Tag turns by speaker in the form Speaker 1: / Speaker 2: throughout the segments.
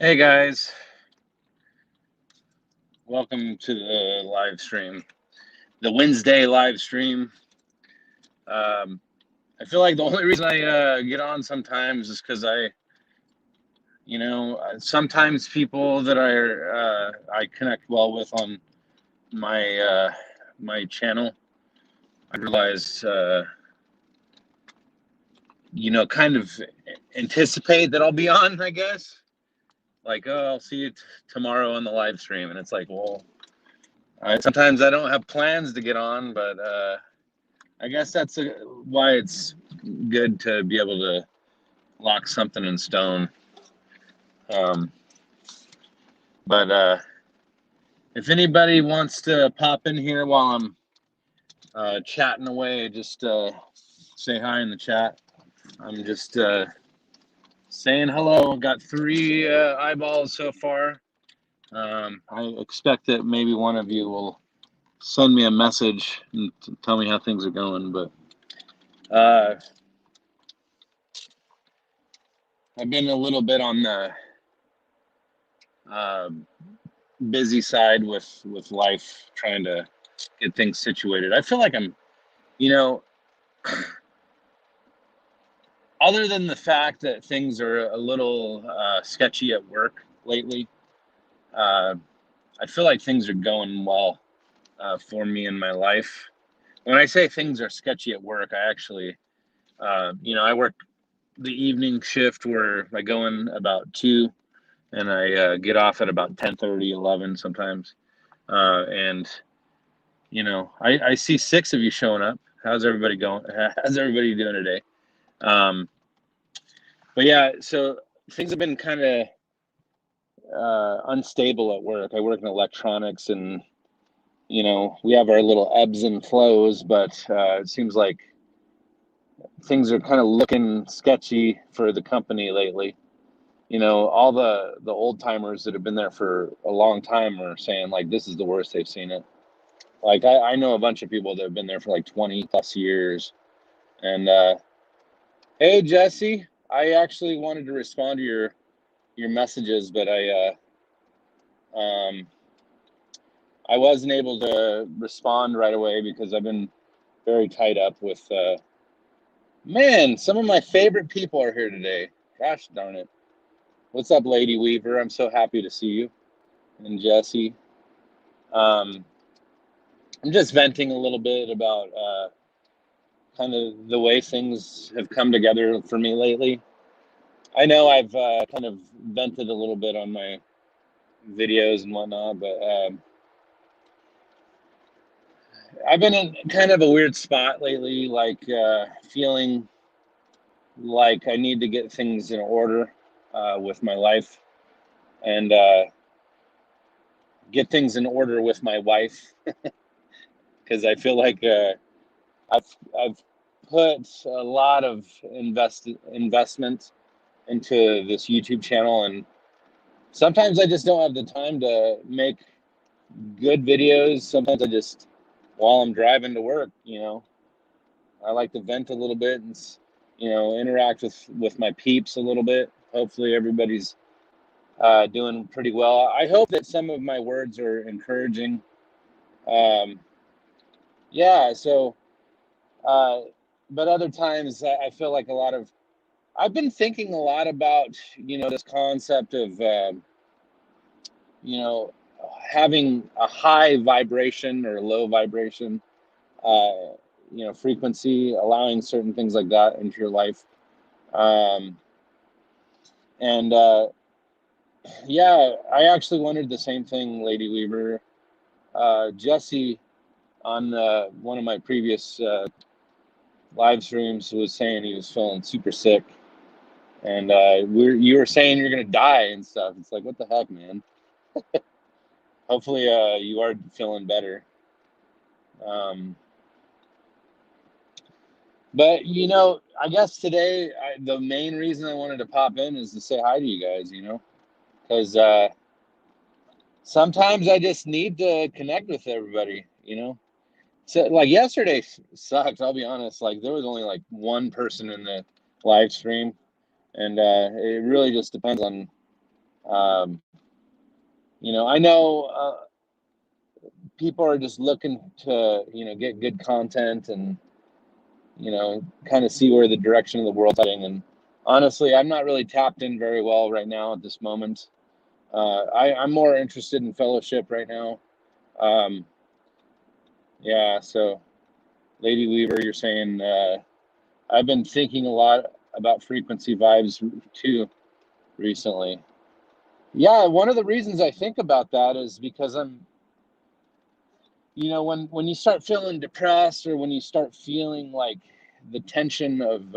Speaker 1: Hey guys, welcome to the live stream, the Wednesday live stream. I feel like the only reason I get on sometimes is because sometimes people that I connect well with on my channel, I realize kind of anticipate that I'll be on. I guess like, oh, I'll see you tomorrow on the live stream, and it's like, well, sometimes I don't have plans to get on, but I guess that's why it's good to be able to lock something in stone. Um, but if anybody wants to pop in here while I'm chatting away, just say hi in the chat. I'm just saying hello. Got 3 eyeballs so far. I expect that maybe one of you will send me a message and tell me how things are going. But I've been a little bit on the busy side with life, trying to get things situated. I feel like I'm, you know, other than the fact that things are a little sketchy at work lately, uh, I feel like things are going well for me in my life. When I say things are sketchy at work, I actually, I work the evening shift where I go in about 2 and I get off at about 10:30, 11 sometimes. And I see 6 of you showing up. How's everybody going? How's everybody doing today? But yeah, so things have been kind of unstable at work. I work in electronics, and we have our little ebbs and flows, but it seems like things are kind of looking sketchy for the company lately. All the old timers that have been there for a long time are saying like this is the worst they've seen it. Like I know a bunch of people that have been there for like 20 plus years. And hey Jesse, I actually wanted to respond to your messages, but um, I wasn't able to respond right away because I've been very tied up with man, some of my favorite people are here today. Gosh darn it. What's up, Lady Weaver? I'm so happy to see you. And Jesse. Um, I'm just venting a little bit about kind of the way things have come together for me lately. I know I've kind of vented a little bit on my videos and whatnot, but I've been in kind of a weird spot lately, like feeling like I need to get things in order with my life and get things in order with my wife because I feel like I've put a lot of investment into this YouTube channel, and sometimes I just don't have the time to make good videos. Sometimes I just, while I'm driving to work, I like to vent a little bit and interact with my peeps a little bit. Hopefully everybody's doing pretty well. I hope that some of my words are encouraging. Um, yeah, so uh, but other times I feel like I've been thinking a lot about this concept of you know having a high vibration or low vibration uh, frequency, allowing certain things like that into your life. Um, and yeah, I actually wondered the same thing, Lady Weaver. Jesse on one of my previous live streams was saying he was feeling super sick, and you were saying you're gonna die and stuff. It's like, what the heck, man? Hopefully, you are feeling better. Um, but I guess today the main reason I wanted to pop in is to say hi to you guys. Because sometimes I just need to connect with everybody. So like yesterday sucked. I'll be honest. Like there was only like one person in the live stream, and it really just depends on I know people are just looking to, get good content and, kind of see where the direction of the world's heading. And honestly, I'm not really tapped in very well right now at this moment. I'm more interested in fellowship right now. Um, yeah, so Lady Weaver, you're saying, I've been thinking a lot about frequency vibes too recently. Yeah, one of the reasons I think about that is because when you start feeling depressed, or when you start feeling like the tension of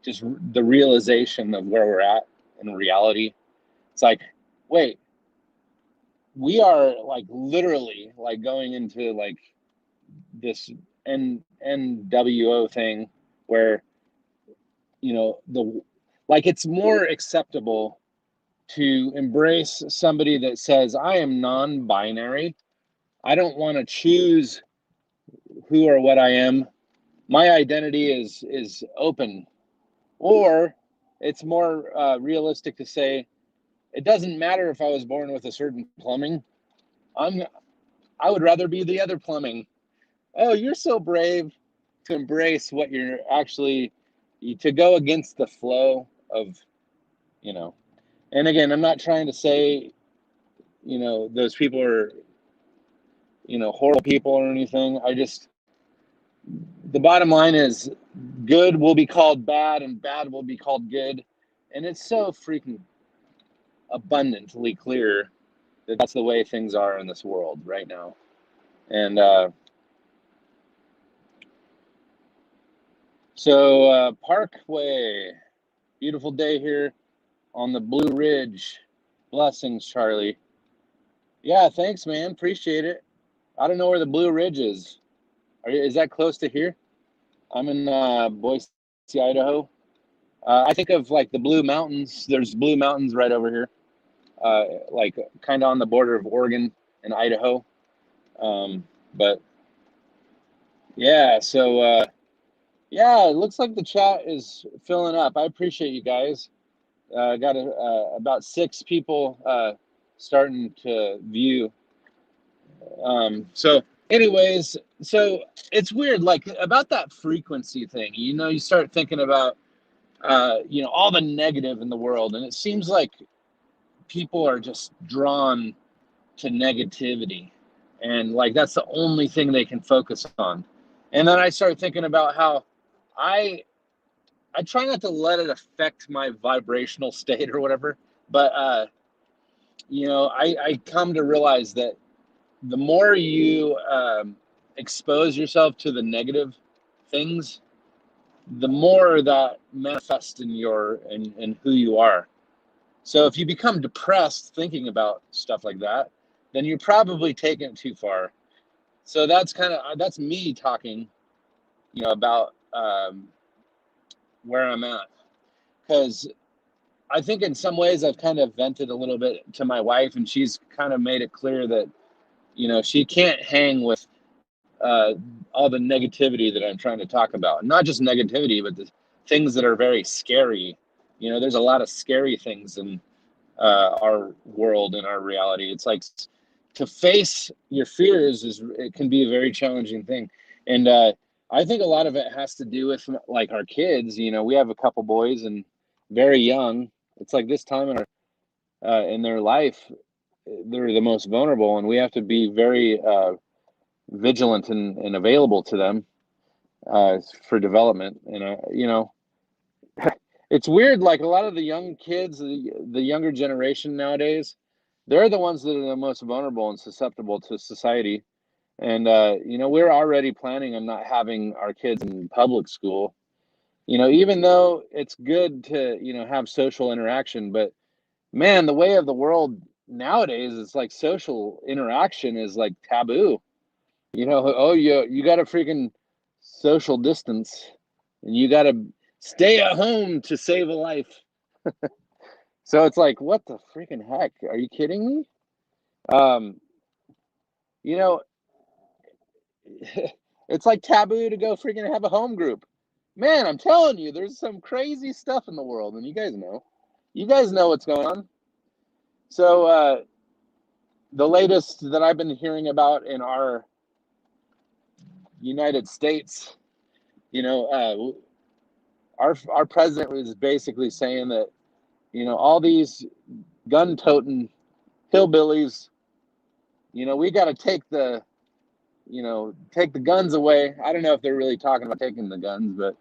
Speaker 1: just the realization of where we're at in reality, it's like, wait, we are like literally like going into like this NWO thing where, it's more acceptable to embrace somebody that says, I am non-binary. I don't want to choose who or what I am. My identity is open. Or it's more realistic to say, it doesn't matter if I was born with a certain plumbing. I would rather be the other plumbing. Oh, you're so brave to embrace what you're actually, to go against the flow of, you know. And again, I'm not trying to say, those people are, horrible people or anything. The bottom line is, good will be called bad and bad will be called good. And it's so freaking abundantly clear that that's the way things are in this world right now. And so Parkway, beautiful day here on the Blue Ridge. Blessings, Charlie. Yeah, thanks, man. Appreciate it. I don't know where the Blue Ridge is. Is that close to here? I'm in Boise, Idaho. I think of like the Blue Mountains. There's Blue Mountains right over here, like kind of on the border of Oregon and Idaho. But yeah, so yeah, it looks like the chat is filling up. I appreciate you guys. Got about 6 people starting to view. So anyways, so it's weird, like about that frequency thing, you start thinking about, all the negative in the world. And it seems like people are just drawn to negativity. And like, that's the only thing they can focus on. And then I started thinking about how I try not to let it affect my vibrational state or whatever. But, I come to realize that the more you expose yourself to the negative things, the more that manifests in in who you are. So if you become depressed thinking about stuff like that, then you're probably taking it too far. So that's me talking, about where I'm at. Because I think in some ways I've kind of vented a little bit to my wife, and she's kind of made it clear that, she can't hang with all the negativity that I'm trying to talk about. Not just negativity, but the things that are very scary. There's a lot of scary things in our world and our reality. It's like, to face your fears it can be a very challenging thing. And I think a lot of it has to do with like our kids. We have a couple boys and very young. It's like this time in their life, they're the most vulnerable, and we have to be very vigilant and available to them for development. And it's weird, like a lot of the young kids, the younger generation nowadays, they're the ones that are the most vulnerable and susceptible to society. And we're already planning on not having our kids in public school, even though it's good to have social interaction. But man, the way of the world nowadays is like social interaction is like taboo. Oh, you got to freaking social distance, and you got to stay at home to save a life. So it's like, what the freaking heck? Are you kidding me? Um, you know, it's like taboo to go freaking have a home group. Man, I'm telling you, there's some crazy stuff in the world, and you guys know. You guys know what's going on. So the latest that I've been hearing about in our United States, our president was basically saying that all these gun-toting hillbillies, we got to take the guns away. I don't know if they're really talking about taking the guns, but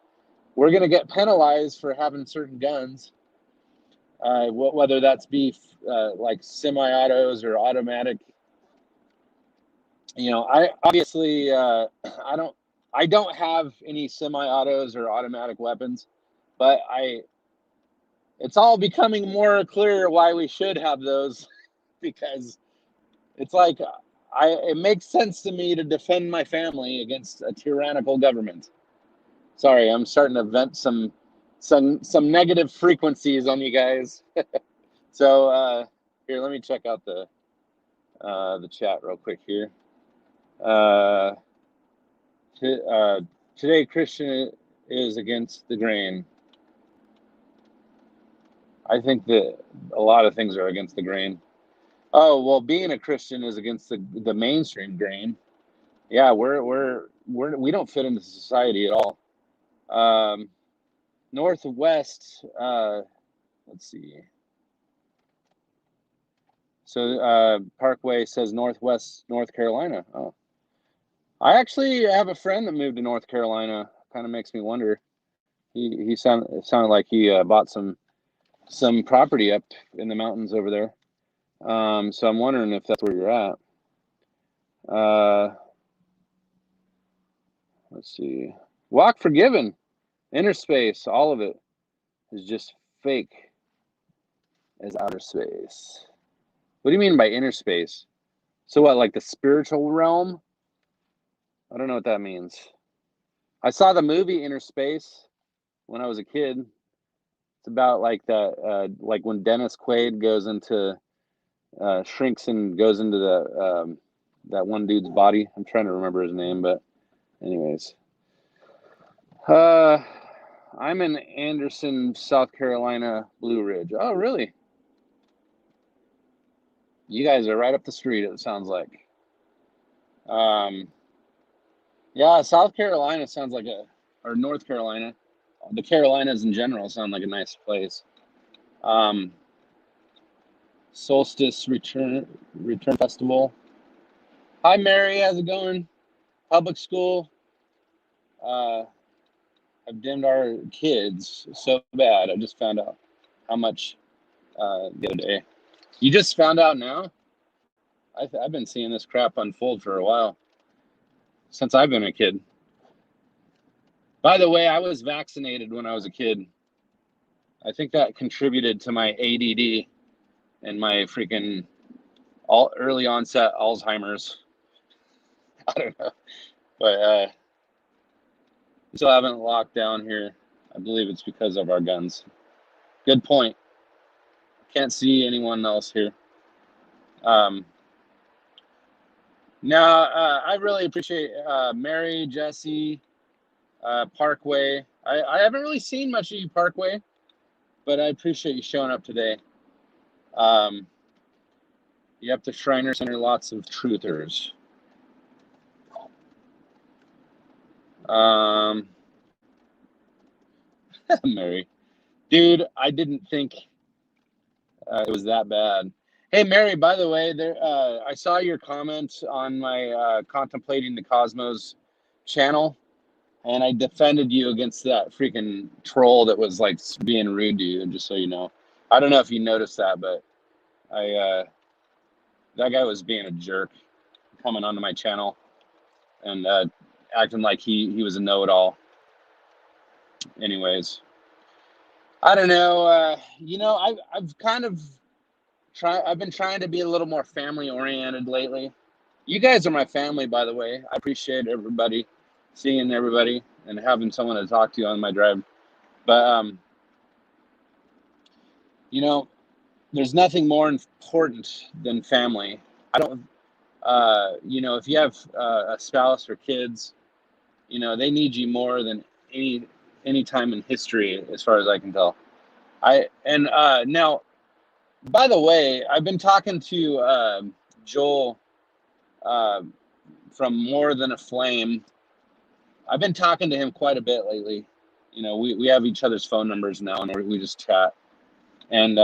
Speaker 1: we're going to get penalized for having certain guns, whether that's be like semi-autos or automatic. I obviously I don't have any semi-autos or automatic weapons, but it's all becoming more clear why we should have those because it's like it makes sense to me to defend my family against a tyrannical government. Sorry, I'm starting to vent some negative frequencies on you guys. So here, let me check out the chat real quick here. Today, Christian is against the grain. I think that a lot of things are against the grain. Oh, well, being a Christian is against the mainstream grain. Yeah, we don't fit into society at all. Northwest, let's see. So Parkway says Northwest North Carolina. Oh, I actually have a friend that moved to North Carolina. Kind of makes me wonder. It sounded like he bought some property up in the mountains over there. So I'm wondering if that's where you're at. Let's see. Walk Forgiven, Inner Space, all of it is just fake as outer space. What do you mean by inner space? So what, like the spiritual realm? I don't know what that means. I saw the movie Inner Space when I was a kid. It's about like that, like when Dennis Quaid goes into, shrinks and goes into that one dude's body. I'm trying to remember his name, but anyways. I'm in Anderson, South Carolina, Blue Ridge. Oh, really? You guys are right up the street, it sounds like. Yeah, South Carolina sounds like or North Carolina. The Carolinas in general sound like a nice place. Solstice Return Festival. Hi, Mary. How's it going? Public school. I've dimmed our kids so bad. I just found out how much the other day. You just found out now? I've been seeing this crap unfold for a while, since I've been a kid. By the way, I was vaccinated when I was a kid. I think that contributed to my ADD and my freaking early onset Alzheimer's. I don't know, but we still haven't locked down here. I believe it's because of our guns. Good point. Can't see anyone else here. I really appreciate Mary, Jesse, Parkway. I haven't really seen much of you, Parkway, but I appreciate you showing up today. You have the Shriner Center, lots of truthers. Mary, dude, I didn't think it was that bad. Hey, Mary, by the way, I saw your comment on my Contemplating the Cosmos channel, and I defended you against that freaking troll that was like being rude to you, just so you know. I don't know if you noticed that, but that guy was being a jerk, coming onto my channel and acting like he was a know-it-all. Anyways, I don't know. I've kind of I've been trying to be a little more family oriented lately. You guys are my family, by the way. I appreciate everybody, seeing everybody and having someone to talk to on my drive. But there's nothing more important than family. I don't, if you have a spouse or kids, they need you more than any time in history, as far as I can tell. Now By the way, I've been talking to Joel from More Than a Flame. I've been talking to him quite a bit lately. You know, we have each other's phone numbers now, and we just chat. And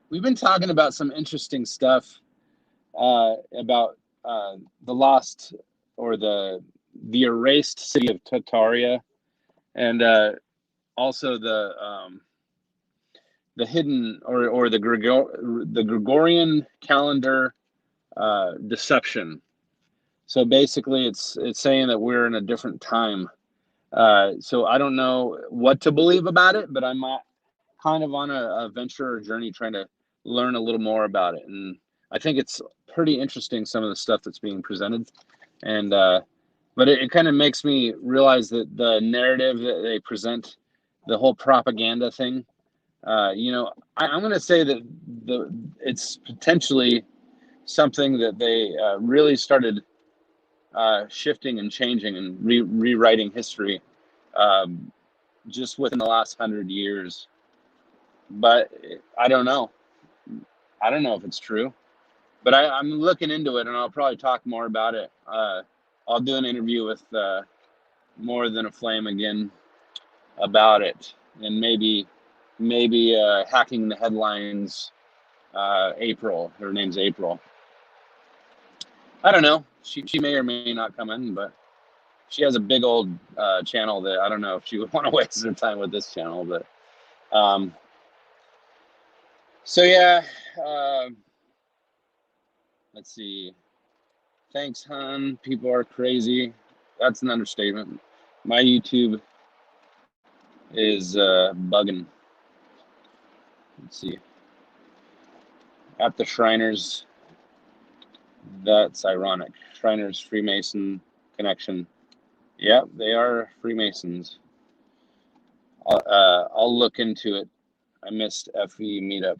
Speaker 1: we've been talking about some interesting stuff about the lost or the erased city of Tartaria, and also the hidden or the Gregorian calendar deception. So basically, it's saying that we're in a different time. So I don't know what to believe about it, but I'm kind of on a venture or journey trying to learn a little more about it. And I think it's pretty interesting, some of the stuff that's being presented. And but it kind of makes me realize that the narrative that they present, the whole propaganda thing, you know, I'm going to say that it's potentially something that they really started shifting and changing and rewriting history just within the last 100 years. But I don't know. I don't know if it's true. But I'm looking into it, and I'll probably talk more about it. I'll do an interview with More Than a Flame again about it, and maybe hacking the headlines. April. Her name's April. I don't know. She may or may not come in, but she has a big old channel that I don't know if she would want to waste her time with this channel. But so yeah. Let's see. Thanks, hon. People are crazy. That's an understatement. My YouTube is bugging. Let's see. At the Shriners. That's ironic. Shriners Freemason connection. Yeah, they are Freemasons. I'll look into it. I missed FE meetup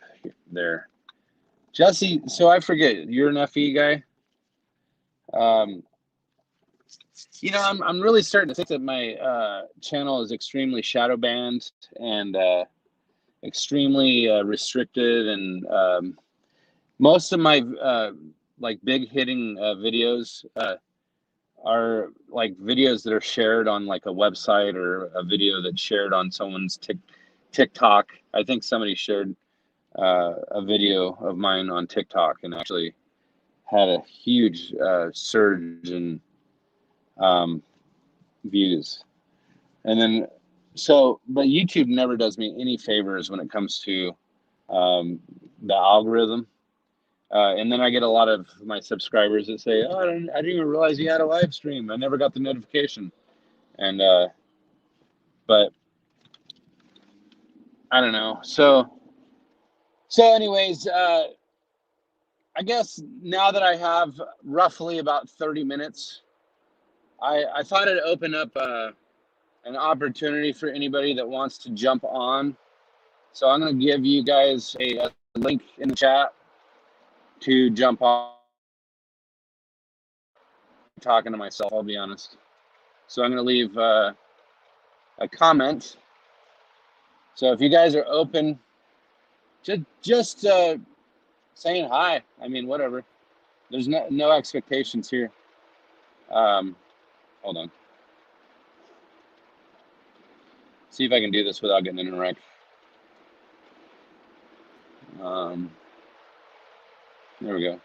Speaker 1: there. Jesse, so I forget, you're an FE guy? You know, I'm really starting to think that my channel is extremely shadow banned and extremely restricted, and most of my like big hitting videos are like videos that are shared on like a website or a video that's shared on someone's TikTok. I think somebody shared a video of mine on TikTok and actually had a huge surge in views. And then, but YouTube never does me any favors when it comes to the algorithm. And then I get a lot of my subscribers that say, "Oh, I didn't even realize you had a live stream. I never got the notification." And but I don't know. So anyways, I guess now that I have roughly about 30 minutes, I thought I'd open up an opportunity for anybody that wants to jump on. So I'm going to give you guys a link in the chat to jump on. I'm talking to myself, I'll be honest. So I'm going to leave a comment. So if you guys are open, just saying hi. I mean, whatever. There's no expectations here. Hold on. See if I can do this without getting in a wreck. There we go.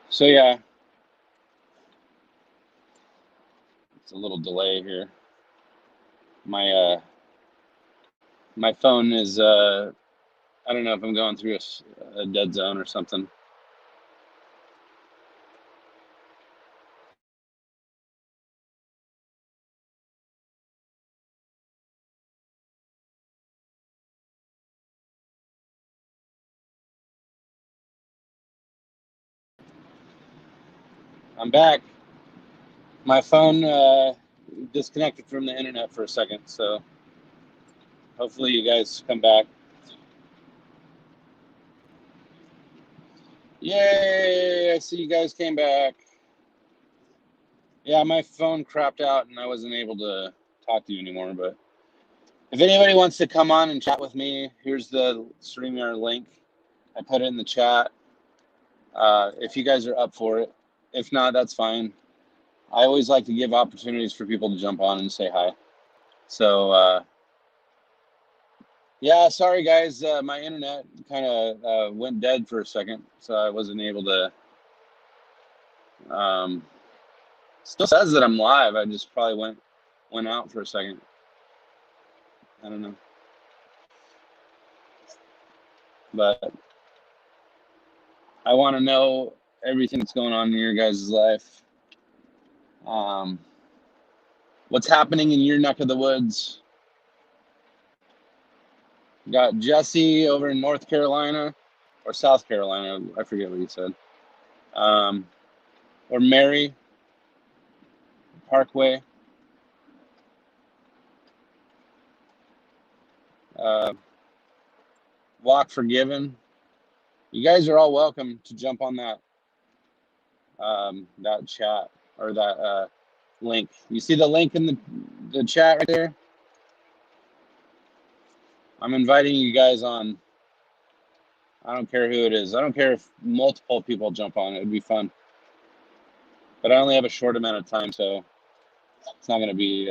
Speaker 1: So yeah, it's a little delay here. My my phone is I don't know if I'm going through a dead zone or something. I'm back. My phone disconnected from the internet for a second, so hopefully you guys come back. Yay! I see you guys came back. Yeah, my phone crapped out and I wasn't able to talk to you anymore, but If anybody wants to come on and chat with me, here's the StreamYard link. I put it in the chat. If you guys are up for it. If not, that's fine. I always like to give opportunities for people to jump on and say hi. So, yeah, sorry guys, my internet kind of went dead for a second, so I wasn't able to. Still says that I'm live. I just probably went out for a second. I don't know, but I want to know everything that's going on in your guys' life. What's happening in your neck of the woods? Got Jesse over in North Carolina or South Carolina. I forget what he said. Or Mary Parkway. Walk Forgiven. You guys are all welcome to jump on that that chat or that link. You see the link in the chat right there? I'm inviting you guys on. I don't care who it is. I don't care if multiple people jump on. It would be fun. But I only have a short amount of time, so it's not going to be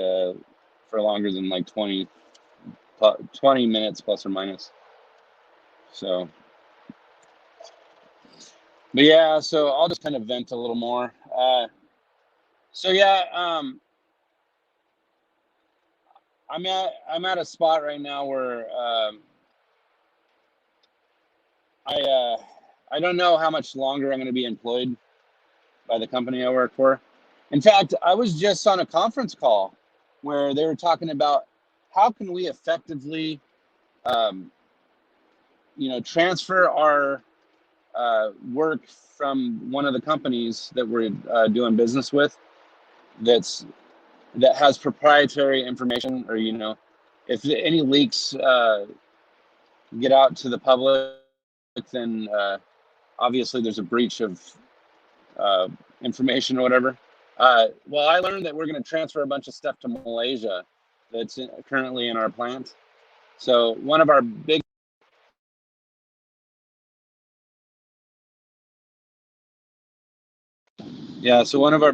Speaker 1: for longer than like 20 minutes plus or minus. So, but yeah, so I'll just kind of vent a little more. So yeah, I'm at a spot right now where I don't know how much longer I'm going to be employed by the company I work for. In fact, I was just on a conference call where they were talking about how can we effectively, transfer our work from one of the companies that we're doing business with that has proprietary information, or if any leaks get out to the public, then obviously there's a breach of information or whatever. Well, I learned that we're going to transfer a bunch of stuff to Malaysia that's currently in our plant. So one of our big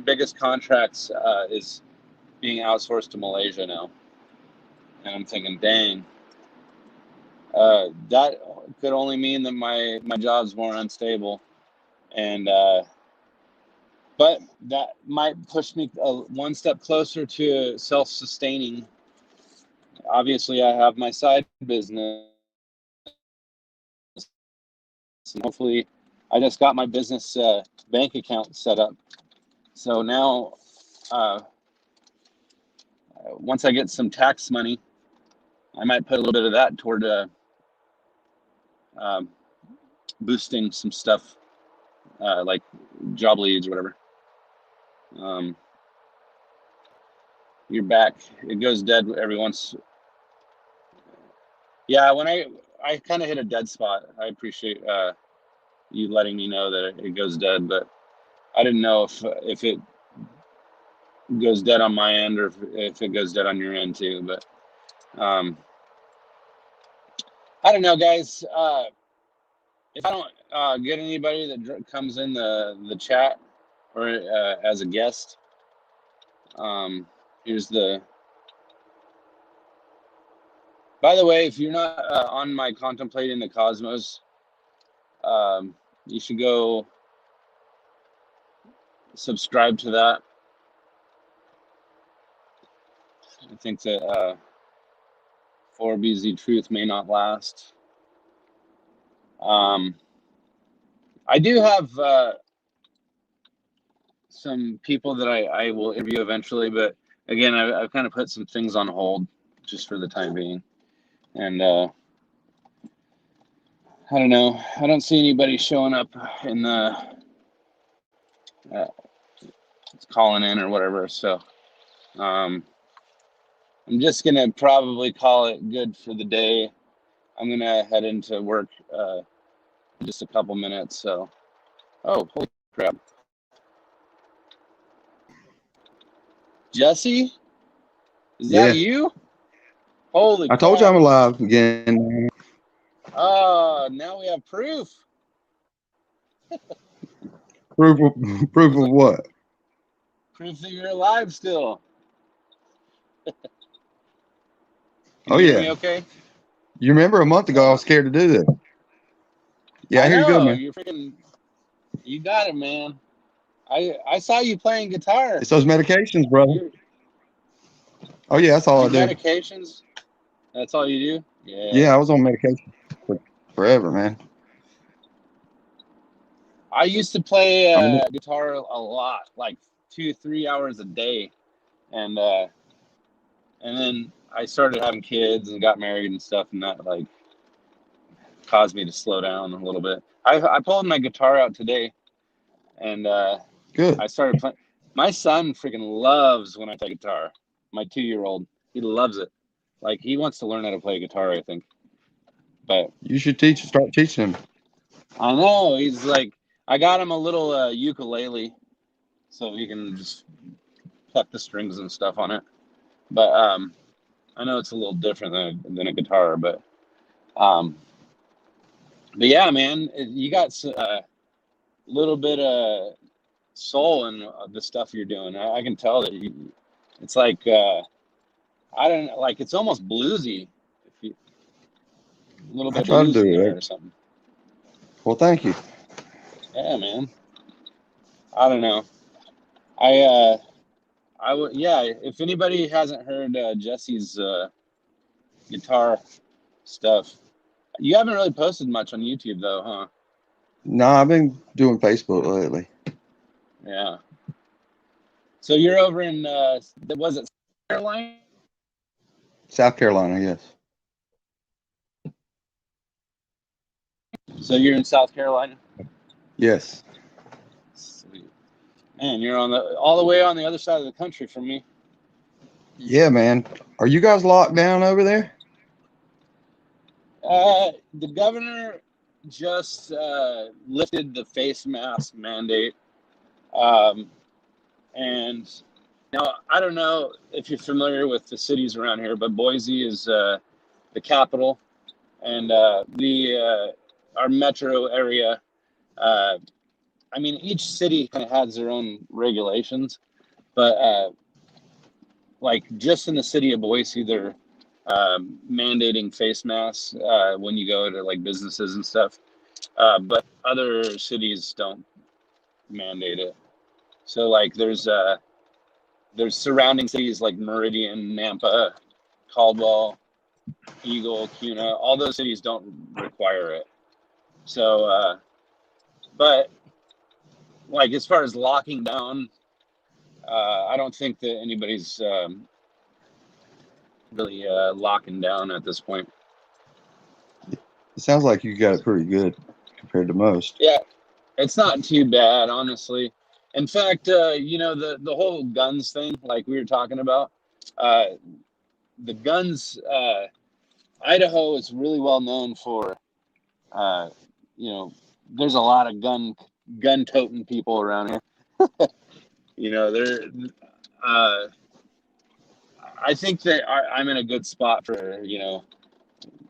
Speaker 1: biggest contracts is being outsourced to Malaysia now. And I'm thinking, dang, that could only mean that my job's more unstable. And but that might push me one step closer to self-sustaining. Obviously, I have my side business, and hopefully, I just got my business bank account set up. So now, once I get some tax money, I might put a little bit of that toward boosting some stuff, like job leads or whatever. You're back. It goes dead every once. Yeah, when I kind of hit a dead spot. I appreciate you letting me know that it goes dead, but I didn't know if it goes dead on my end or if it goes dead on your end too. But I don't know, guys. If I don't get anybody that comes in the chat or as a guest, here's the. By the way, if you're not on my Contemplating the Cosmos, you should go subscribe to that. I think that 4BZ truth may not last. I do have some people that I will interview eventually, but again, I've kind of put some things on hold just for the time being. And I don't know. I don't see anybody showing up in the calling in or whatever. So I'm just going to probably call it good for the day. I'm going to head into work in just a couple minutes. So, oh, holy crap. Jesse? Is that you? Holy
Speaker 2: I told you
Speaker 1: crap.
Speaker 2: I'm alive again.
Speaker 1: Now we have proof.
Speaker 2: Proof of,
Speaker 1: I
Speaker 2: proof
Speaker 1: was
Speaker 2: of
Speaker 1: like,
Speaker 2: what?
Speaker 1: proof that you're alive still. Can
Speaker 2: Oh,
Speaker 1: you hear me
Speaker 2: yeah.
Speaker 1: okay?
Speaker 2: You remember a month ago I
Speaker 1: Right
Speaker 2: was
Speaker 1: on.
Speaker 2: scared to do this. Yeah, I
Speaker 1: I
Speaker 2: hear you good,
Speaker 1: know.
Speaker 2: man.
Speaker 1: You're freaking, you got it, man. I saw you playing guitar.
Speaker 2: It's those medications, brother.
Speaker 1: You,
Speaker 2: Oh, yeah, that's all
Speaker 1: your
Speaker 2: I do.
Speaker 1: medications, that's all you do? Yeah.
Speaker 2: Yeah, I was on medication for forever, man.
Speaker 1: I used to play
Speaker 2: I mean,
Speaker 1: guitar a lot, like 2, 3 hours a day. And and then I started having kids and got married and stuff, and that like caused me to slow down a little bit. I pulled my guitar out today, and
Speaker 2: good.
Speaker 1: I started playing. My son freaking loves when I play guitar. My 2-year-old, he loves it. Like he wants to learn how to play guitar, I think. But
Speaker 2: You should start teaching them.
Speaker 1: I know he's like, I got him a little ukulele, so he can just pluck the strings and stuff on it. But I know it's a little different than a guitar, um, but yeah, man, you got a little bit of soul in the stuff you're doing. I can tell that it's like I don't know, like it's almost bluesy. If you, a little
Speaker 2: I
Speaker 1: bit
Speaker 2: try to
Speaker 1: blues in
Speaker 2: do
Speaker 1: there
Speaker 2: it.
Speaker 1: or something.
Speaker 2: Well, thank you.
Speaker 1: Yeah, man. I don't know. I would, yeah. If anybody hasn't heard Jesse's guitar stuff, you haven't really posted much on YouTube though, huh?
Speaker 2: No, I've been doing Facebook lately.
Speaker 1: Yeah. So you're over in was it South Carolina?
Speaker 2: South Carolina, yes.
Speaker 1: So you're in South Carolina?
Speaker 2: Yes.
Speaker 1: Sweet. Man, you're on all the way on the other side of the country from me.
Speaker 2: Yeah, man. Are you guys locked down over there?
Speaker 1: The governor just lifted the face mask mandate. Um, and now I don't know if you're familiar with the cities around here, but Boise is the capital, and the our metro area. Uh, I mean, each city kind of has their own regulations, but like just in the city of Boise, they're mandating face masks when you go to like businesses and stuff. But other cities don't mandate it. So like there's surrounding cities like Meridian, Nampa, Caldwell, Eagle, Cuna. All those cities don't require it. So, but like as far as locking down, I don't think that anybody's really locking down at this point.
Speaker 2: It sounds like you got it pretty good compared to most.
Speaker 1: Yeah, it's not too bad, honestly. In fact, you know, the whole guns thing, like we were talking about, uh, the guns, Idaho is really well known for, uh, you know, there's a lot of gun toting people around here. You know, uh, I think that I'm in a good spot for, you know,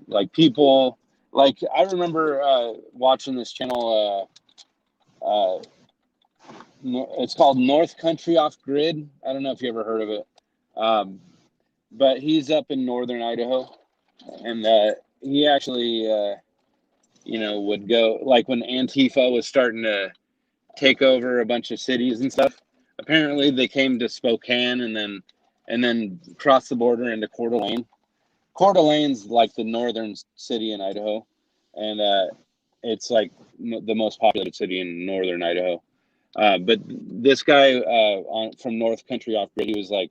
Speaker 1: like people, like I remember watching this channel, it's called North Country Off Grid. I don't know if you ever heard of it. Um, but he's up in northern Idaho, and he actually, you know, would go like when Antifa was starting to take over a bunch of cities and stuff. Apparently, they came to Spokane and then crossed the border into Coeur d'Alene. Coeur d'Alene's like the northern city in Idaho, and it's like the most populated city in northern Idaho. But this guy from North Country Off Grid, he was like,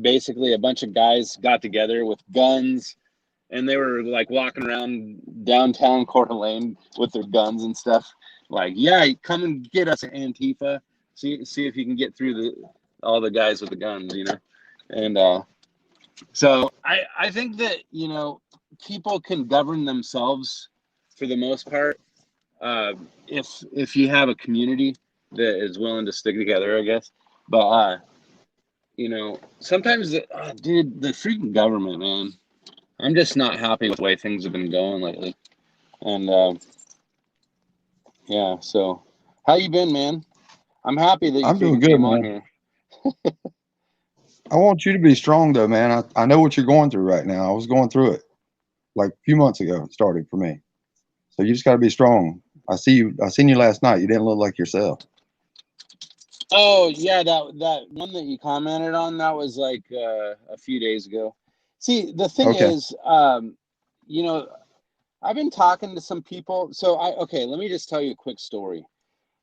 Speaker 1: basically a bunch of guys got together with guns, and they were like walking around downtown Coeur d'Alene with their guns and stuff. Like, yeah, come and get us, Antifa. See if you can get through all the guys with the guns, you know. And so I think that, you know, people can govern themselves for the most part, if you have a community that is willing to stick together, I guess. But you know, sometimes, dude, the freaking government, man. I'm just not happy with the way things have been going lately. And yeah, so how you been, man? I'm happy that you
Speaker 2: I'm doing
Speaker 1: freaking
Speaker 2: good,
Speaker 1: came on
Speaker 2: man.
Speaker 1: here.
Speaker 2: I want you to be strong, though, man. I know what you're going through right now. I was going through it like a few months ago. It started for me. So you just got to be strong. I see you. I seen you last night. You didn't look like yourself.
Speaker 1: Oh yeah, that one that you commented on, that was like a few days ago. See, the thing
Speaker 2: Okay.
Speaker 1: is, you know, I've been talking to some people. So okay, let me just tell you a quick story.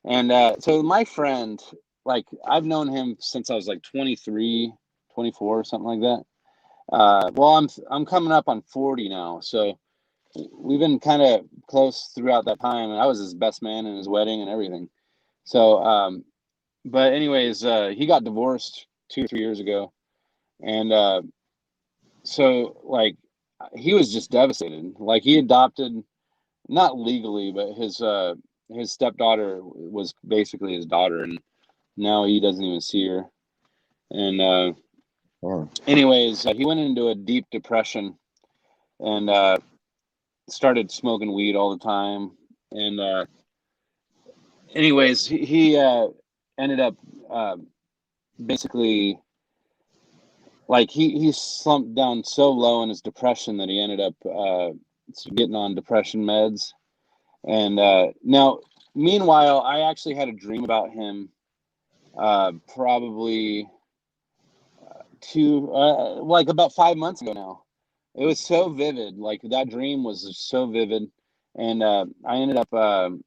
Speaker 1: And so my friend, like I've known him since I was like 23, 24, something like that. Well, I'm coming up on 40 now, so we've been kind of close throughout that time, and I was his best man in his wedding and everything. So, but anyways, he got divorced 2 or 3 years ago, and so like he was just devastated. Like he adopted, not legally, but his stepdaughter was basically his daughter, and now he doesn't even see her. And
Speaker 2: Or
Speaker 1: anyways, he went into a deep depression and started smoking weed all the time. And anyways, he ended up uh, basically like he slumped down so low in his depression that he ended up getting on depression meds. And now, meanwhile, I actually had a dream about him probably like about 5 months ago now. It was so vivid. Like that dream was so vivid. And I ended up, and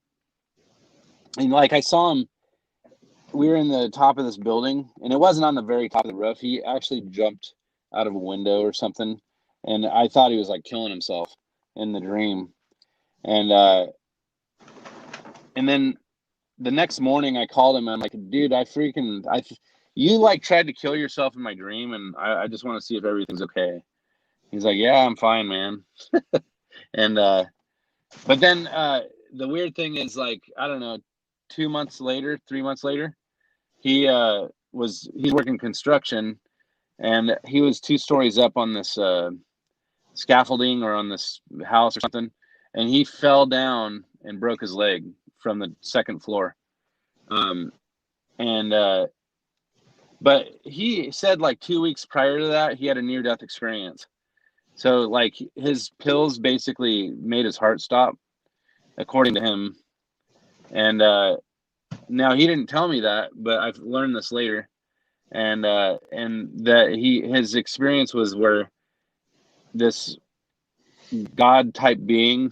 Speaker 1: like I saw him, we were in the top of this building, and it wasn't on the very top of the roof. He actually jumped out of a window or something. And I thought he was like killing himself in the dream. And, and then the next morning I called him and I'm like, dude, you like tried to kill yourself in my dream, and I just want to see if everything's okay. He's like, yeah, I'm fine, man. And but then the weird thing is, like, I don't know, 2 months later, 3 months later, he's working construction, and he was 2 stories up on this scaffolding or on this house or something, and he fell down and broke his leg from the second floor. Um, and but he said like 2 weeks prior to that, he had a near death experience. So like his pills basically made his heart stop, according to him. And now he didn't tell me that, but I've learned this later. And that his experience was where this God type being,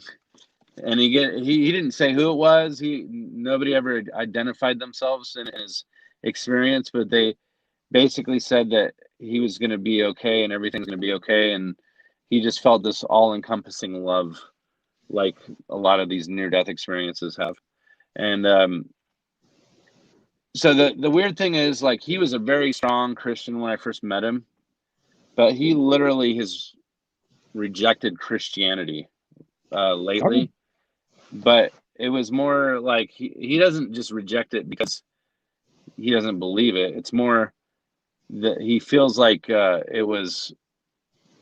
Speaker 1: and he didn't say who it was. Nobody ever identified themselves in his experience, but they basically said that he was going to be okay and everything's going to be okay, and he just felt this all-encompassing love, like a lot of these near-death experiences have. And so the weird thing is, like, he was a very strong Christian when I first met him, but he literally has rejected Christianity
Speaker 2: okay.
Speaker 1: lately. But it was more like he doesn't just reject it because he doesn't believe it. It's more that he feels like it was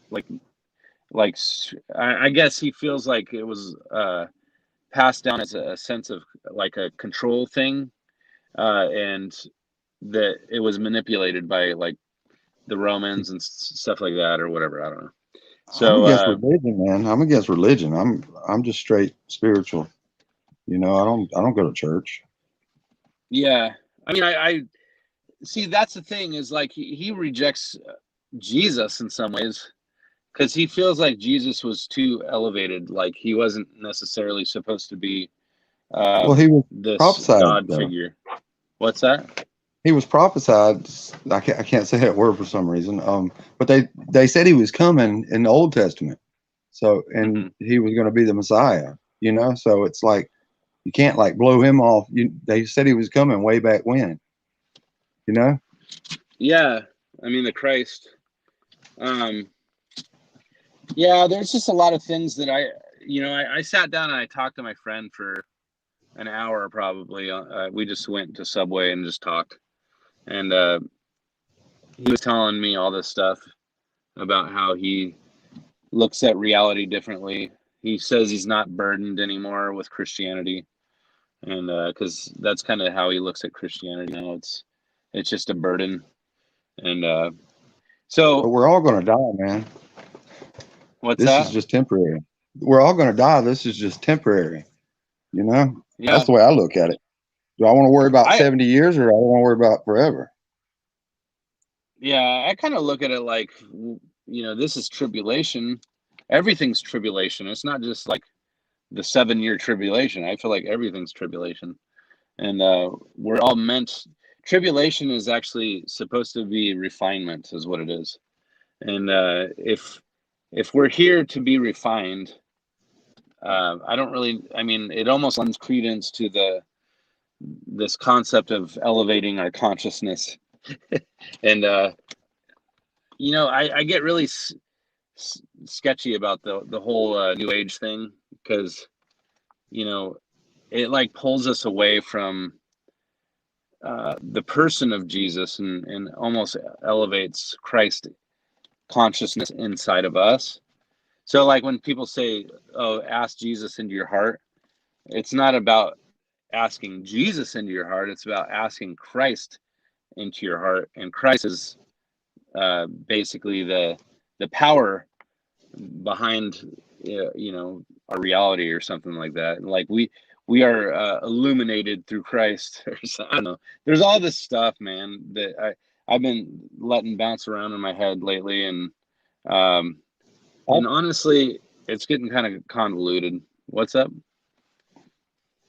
Speaker 1: like like I guess he feels like it was passed down as a sense of like a control thing, and that it was manipulated by like the Romans and stuff like that or whatever. I don't know.
Speaker 2: I'm
Speaker 1: So
Speaker 2: against religion, man. I'm against religion. I'm just straight spiritual. You know, I don't go to church.
Speaker 1: yeah, I mean, I see that's the thing is like he rejects Jesus in some ways because he feels like Jesus was too elevated, like he wasn't necessarily supposed to be
Speaker 2: Well, he was
Speaker 1: this
Speaker 2: prophesied
Speaker 1: God
Speaker 2: though.
Speaker 1: figure. What's that?
Speaker 2: He was prophesied. I can't say that word for some reason. But they said he was coming in the Old Testament. So, and
Speaker 1: Hmm.
Speaker 2: he was going to be the Messiah. You know, so it's like you can't like blow him off. They said he was coming way back when. You know.
Speaker 1: Yeah, I mean the Christ. Um, yeah, there's just a lot of things that I sat down and I talked to my friend for an hour probably. We just went to Subway and just talked, and he was telling me all this stuff about how he looks at reality differently. He says he's not burdened anymore with Christianity, and because that's kind of how he looks at Christianity now. It's just a burden, and
Speaker 2: But
Speaker 1: so
Speaker 2: we're all going to die, man.
Speaker 1: what's
Speaker 2: This is
Speaker 1: that?
Speaker 2: just temporary. We're all going to die. This is just temporary. You know,
Speaker 1: Yeah,
Speaker 2: that's the way I look at it. Do I want to worry about
Speaker 1: I
Speaker 2: 70 years or do I want to worry about forever?
Speaker 1: yeah, I kind of look at it like, this is tribulation. Everything's tribulation. It's not just like the 7-year tribulation. I feel like everything's tribulation, and we're all meant. Tribulation is actually supposed to be refinement, is what it is. And if we're here to be refined, I don't really. I mean, it almost lends credence to this concept of elevating our consciousness, and I get really sketchy about the whole New Age thing because you know it like pulls us away from the person of Jesus and almost elevates Christ consciousness inside of us. So like when people say, "Oh, ask Jesus into your heart," it's not about asking Jesus into your heart. It's about asking Christ into your heart, and Christ is basically the power behind our reality or something like that. Like we are illuminated through Christ. I don't know. There's all this stuff, man, that I've been letting bounce around in my head lately, um, and honestly, it's getting kind of convoluted. What's up?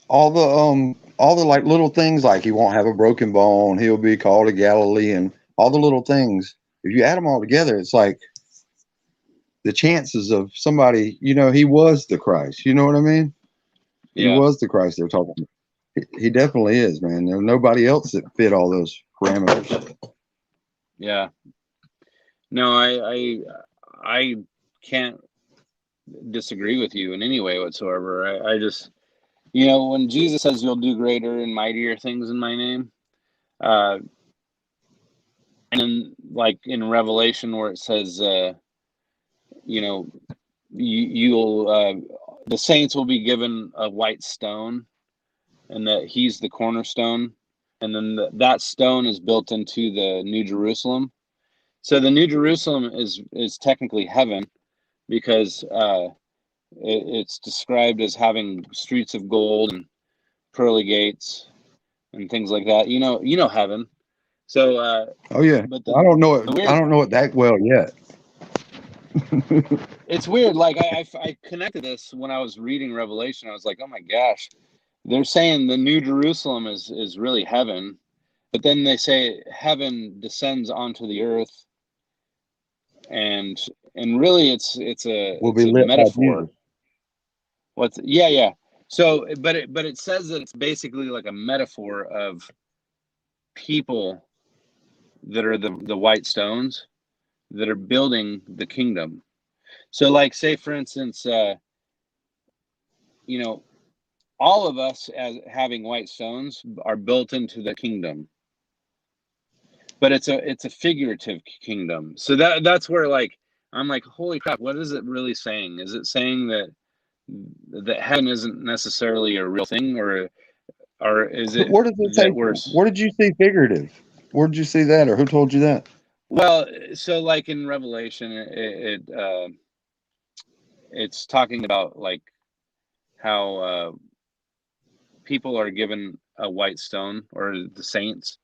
Speaker 2: All the like little things like he won't have a broken bone, he'll be called a Galilean, all the little things. If you add them all together, it's like the chances of somebody, he was the Christ. You know what I mean? He
Speaker 1: Yeah,
Speaker 2: was the Christ they're talking about. He definitely is, man. There's nobody else that fit all those parameters.
Speaker 1: yeah. No, I can't disagree with you in any way whatsoever. I just, when Jesus says you'll do greater and mightier things in my name, uh, and then like in Revelation where it says, you know, you'll the saints will be given a white stone, and that he's the cornerstone, and then that stone is built into the New Jerusalem. So the New Jerusalem is technically heaven because it's described as having streets of gold and pearly gates and things like that. Heaven. So,
Speaker 2: Oh yeah,
Speaker 1: but
Speaker 2: I don't know it.
Speaker 1: the
Speaker 2: I
Speaker 1: weird,
Speaker 2: don't know it that well yet.
Speaker 1: it's weird. Like I connected this when I was reading Revelation. I was like, oh my gosh, they're saying the New Jerusalem is really heaven, but then they say heaven descends onto the earth, and really
Speaker 2: Will
Speaker 1: it's
Speaker 2: be
Speaker 1: a
Speaker 2: lit by
Speaker 1: metaphor.
Speaker 2: Jesus.
Speaker 1: Yeah. So, but it says that it's basically like a metaphor of people that are the white stones that are building the kingdom. So, like, say for instance, you know, all of us as having white stones are built into the kingdom, but it's a figurative kingdom. So that's where like I'm like, holy crap, what is it really saying? Is it saying that heaven isn't necessarily a real thing, or is it
Speaker 2: Where does it
Speaker 1: that
Speaker 2: say?
Speaker 1: we're
Speaker 2: Where did you see figurative? Where did you see that, or who told you that?
Speaker 1: well? So like in Revelation, it's talking about like how people are given a white stone, or the saints.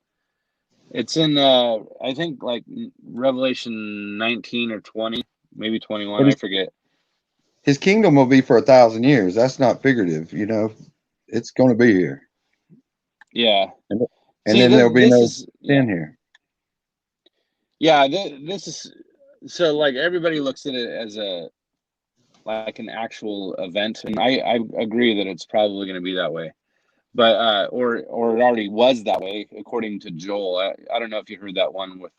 Speaker 1: It's in I think like Revelation 19 or 20, maybe 21,
Speaker 2: But
Speaker 1: I forget.
Speaker 2: his kingdom will be for 1,000 years. That's not figurative. It's going to be here,
Speaker 1: Yeah.
Speaker 2: and, and
Speaker 1: See,
Speaker 2: then there'll be
Speaker 1: this
Speaker 2: no
Speaker 1: is yeah.
Speaker 2: sin here.
Speaker 1: Yeah, this is so like everybody looks at it as a like an actual event, and I agree that it's probably going to be that way. But or it already was that way according to Joel. I don't know if you heard that one with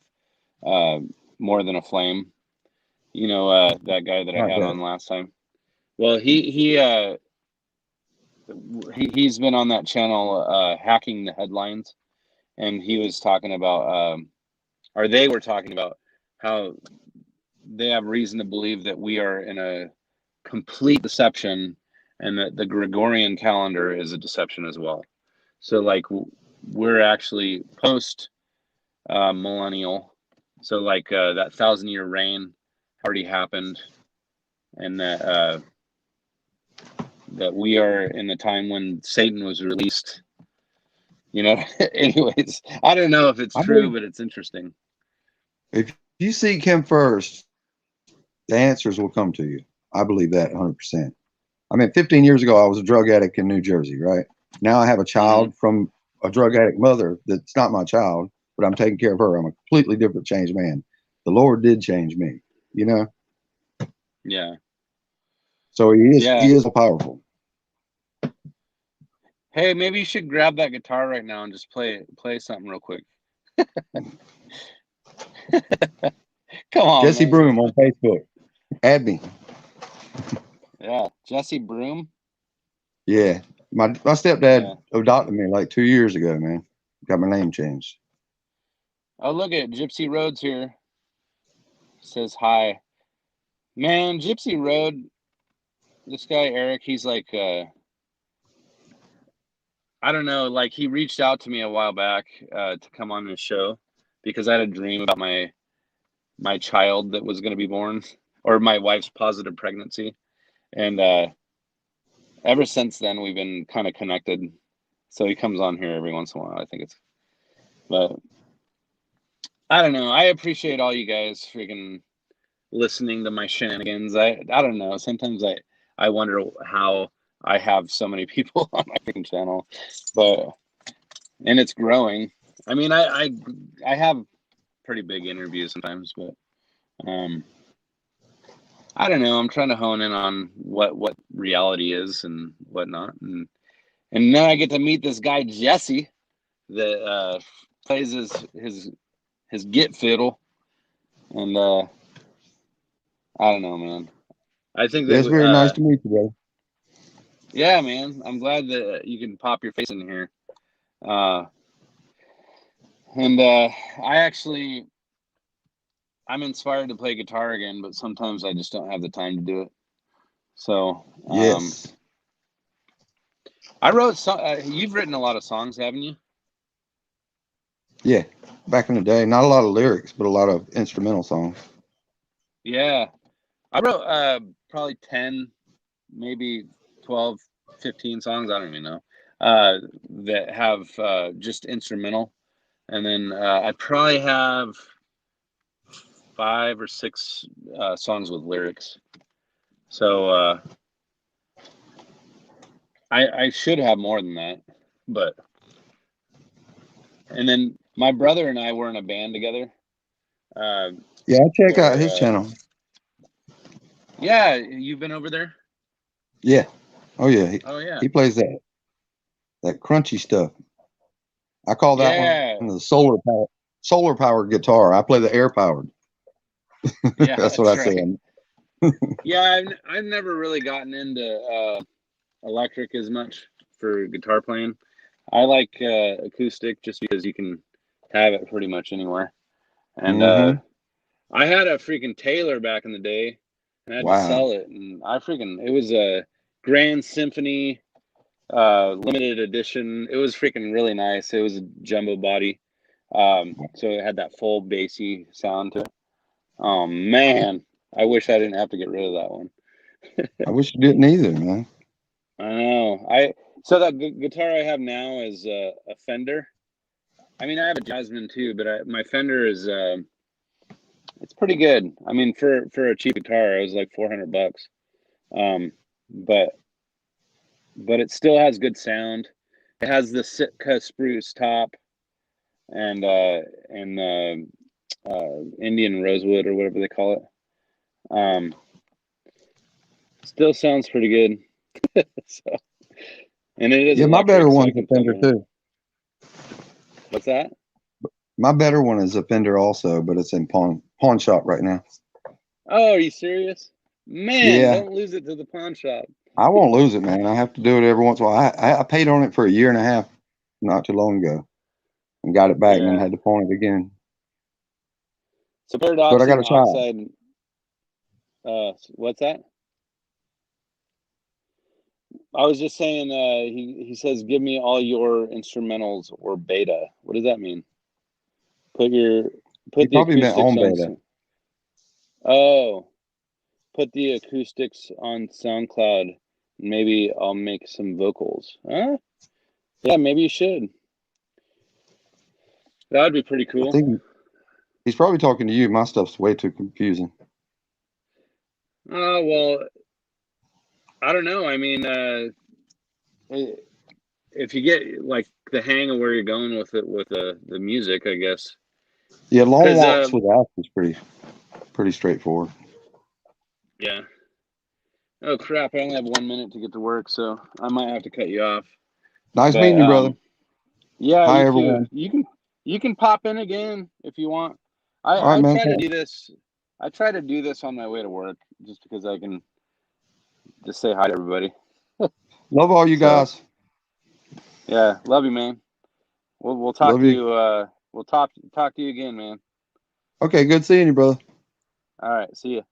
Speaker 1: uh More Than a Flame. That guy that I
Speaker 2: Not
Speaker 1: had
Speaker 2: that.
Speaker 1: on last time. Well, he's been on that channel hacking the headlines, and he was talking about or they were talking about how they have reason to believe that we are in a complete deception, and that the Gregorian calendar is a deception as well. So like we're actually post millennial. So like that 1,000-year reign already happened, and that we are in the time when Satan was released. You know, anyways, I don't know if it's
Speaker 2: I
Speaker 1: true,
Speaker 2: believe
Speaker 1: but it's interesting.
Speaker 2: if you seek him first, the answers will come to you. I believe that 100%. I mean, 15 years ago, I was a drug addict in New Jersey, right? Now I have a
Speaker 1: Mm-hmm.
Speaker 2: child from a drug addict mother that's not my child, but I'm taking care of her. I'm a completely different changed man. The Lord did change me, you know?
Speaker 1: Yeah.
Speaker 2: So
Speaker 1: Yeah.
Speaker 2: he is powerful.
Speaker 1: Hey, maybe you should grab that guitar right now and just play something real quick. Come on,
Speaker 2: Jesse
Speaker 1: man.
Speaker 2: Broom on Facebook. Add me.
Speaker 1: Yeah, Jesse Broom.
Speaker 2: Yeah. My stepdad adopted me like 2 years ago, man. Got my name changed.
Speaker 1: Oh, look at Gypsy Road's here. Says hi. Man, Gypsy Road, this guy Eric, he's like I don't know, like he reached out to me a while back to come on this show because I had a dream about my child that was going to be born, or my wife's positive pregnancy. And ever since then we've been kind of connected. So he comes on here every once in a while. I think it's, but I don't know. I appreciate all you guys freaking listening to my shenanigans. I don't know. Sometimes I wonder how I have so many people on my freaking channel, but and it's growing. I mean, I have pretty big interviews sometimes, but I don't know. I'm trying to hone in on what reality is and whatnot, and then I get to meet this guy Jesse that plays his git fiddle, and I don't know, man. I think
Speaker 2: Yeah, it's very nice to meet you, bro.
Speaker 1: yeah, man. I'm glad that you can pop your face in here. And I'm inspired to play guitar again, but sometimes I just don't have the time to do it. So
Speaker 2: Yes.
Speaker 1: I wrote you've written a lot of songs, haven't you?
Speaker 2: Yeah. Back in the day, not a lot of lyrics, but a lot of instrumental songs.
Speaker 1: Yeah. I wrote probably 10, maybe 12, 15 songs, I don't even know, that have just instrumental. And then I probably have 5 or 6 songs with lyrics. So I should have more than that. But and then my brother and I were in a band together.
Speaker 2: Yeah, I check out his channel.
Speaker 1: Yeah, you've been over there?
Speaker 2: Yeah. Oh yeah.
Speaker 1: Oh yeah.
Speaker 2: He plays that crunchy stuff. I call that one the solar powered guitar. I play the air powered.
Speaker 1: Yeah,
Speaker 2: that's what I say.
Speaker 1: Yeah, I've never really gotten into electric as much for guitar playing. I like acoustic just because you can have it pretty much anywhere. And I had a freaking Taylor back in the day, and I had to sell it. And it was a Grand Symphony limited edition. It was freaking really nice. It was a jumbo body, so it had that full bassy sound to it. Oh man, I wish I didn't have to get rid of that one.
Speaker 2: I wish you didn't either, man.
Speaker 1: I know. So that guitar I have now is a Fender. I mean, I have a Jasmine too, but my Fender is it's pretty good. I mean, for a cheap guitar, it was like $400. But it still has good sound. It has the Sitka spruce top and Indian rosewood or whatever they call it. Still sounds pretty good. So, and it is
Speaker 2: my better one's a Fender too.
Speaker 1: What's that?
Speaker 2: My better one is a Fender also, but it's in pawn shop right now.
Speaker 1: Oh, are you serious? Man, don't lose it to the pawn shop.
Speaker 2: I won't lose it, man. I have to do it every once in a while. I paid on it for 1.5 years not too long ago and got it back and then had to pawn it again.
Speaker 1: So
Speaker 2: but I got
Speaker 1: pyridoxine
Speaker 2: to try it.
Speaker 1: oxide. What's that? I was just saying. He says, "Give me all your instrumentals or beta." What does that mean? Put
Speaker 2: He
Speaker 1: the
Speaker 2: probably meant
Speaker 1: acoustics
Speaker 2: on
Speaker 1: on.
Speaker 2: beta.
Speaker 1: Oh, put the acoustics on SoundCloud. Maybe I'll make some vocals. Huh? Yeah, maybe you should. That would be pretty
Speaker 2: I
Speaker 1: cool.
Speaker 2: think he's probably talking to you. My stuff's way too confusing.
Speaker 1: Oh, well, I don't know. I mean, if you get like the hang of where you're going with it with the music, I guess.
Speaker 2: Yeah, long
Speaker 1: Because
Speaker 2: walks with Ash is pretty straightforward.
Speaker 1: yeah. Oh crap! I only have 1 minute to get to work, so I might have to cut you off.
Speaker 2: Nice
Speaker 1: But
Speaker 2: meeting you, brother.
Speaker 1: yeah,
Speaker 2: Hi,
Speaker 1: you too.
Speaker 2: everyone.
Speaker 1: You can pop in again if you want.
Speaker 2: All right,
Speaker 1: I
Speaker 2: man.
Speaker 1: try to
Speaker 2: Cool.
Speaker 1: do this. I try to do this on my way to work, just because I can just say hi to everybody.
Speaker 2: Love all you
Speaker 1: So
Speaker 2: guys.
Speaker 1: yeah, love you, man. We'll talk
Speaker 2: Love
Speaker 1: to
Speaker 2: you.
Speaker 1: you. We'll talk to you again, man.
Speaker 2: Okay, good seeing you, brother.
Speaker 1: All right, see you.